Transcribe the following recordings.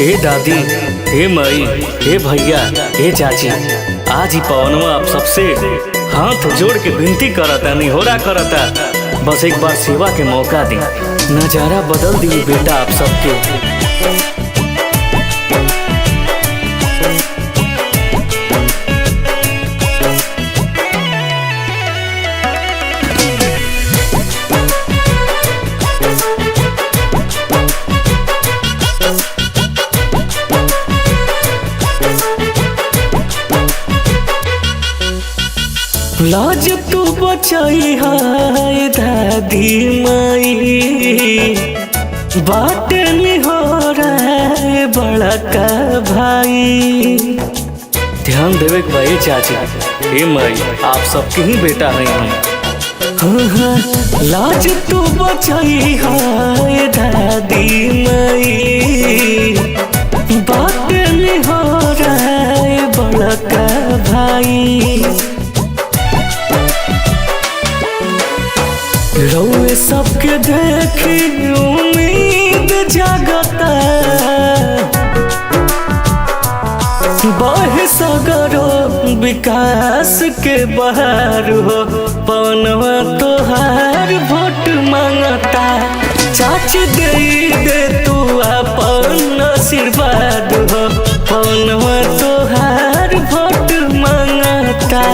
ए दादी, ए मई, ए भैया, ए चाची, आज ही पवनवा आप सबसे हाथ जोड़ के विनती करता, निहोरा करता, बस एक बार सेवा के मौका दी, नजारा बदल दी बेटा आप सबके। लाज तू बचाई है दादी माई, बाट निहोरा है बड़ा का भाई। ध्यान देवे के भाई चाची, ए माई, आप सबके ही बेटा है हम। हाँ, लाज तू बचाई है दादी माई, बाट निहोरा है बड़ा का भाई। रउए सबके देखी उम्मीद जागता, बहे सगरो विकास के बहार हो, पवनवा तोहार वोट मांगता। चाची दे तू अपन आशीर्वाद हो, पवनवा तोहार वोट मांगता।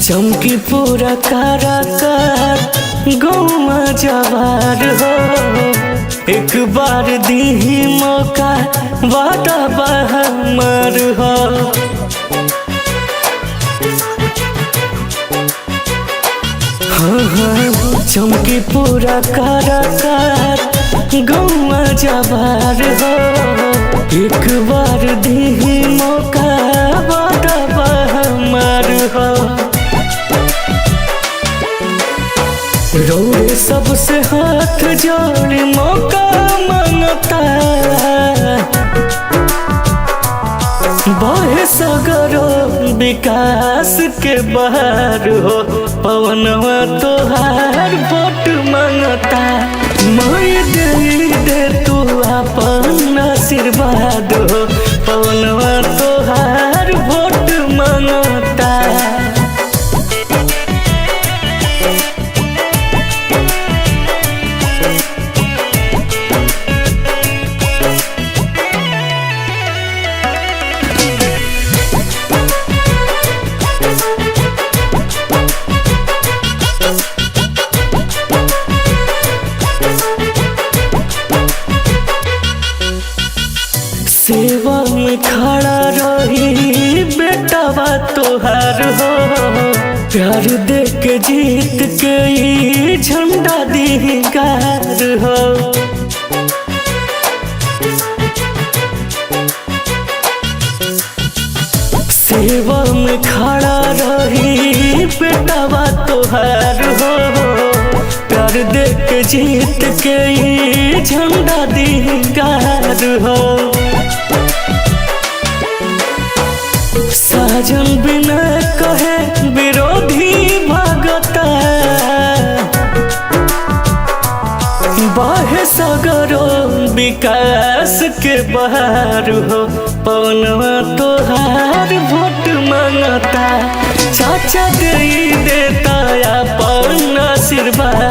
चमकी पूरा काराकार गौमा जवार हो, एक बार दी मौका वादा बहमर हो। हाँ हाँ, चमकी पूरा काराकार गौमा जवार हो, एक बार दी मौका वादा बहमर हो। रउए सबसे हाथ जोड़ मौका मांगता, बहे सगरो विकास के बहार हो, पवनवा तोहार वोट मांगता। माई दे तू अपन आशीर्वाद हो, पवनवा तोहार वोट मांगता। सेवा में खड़ा रही बेटावा तोहार हो, प्यार दे के जीत के ही झंडा दी गार हो। सेवा में खड़ा रही बेटावा तोहार हो, प्यार दे के जीत के ही झंडा दी गार हो। साजन बिना कहे विरोधी भागता, बहे सगरो विकास के बहार हो, पवनवा तोहार वोट मांगता। चाचा दे देता अपन आशीर्वाद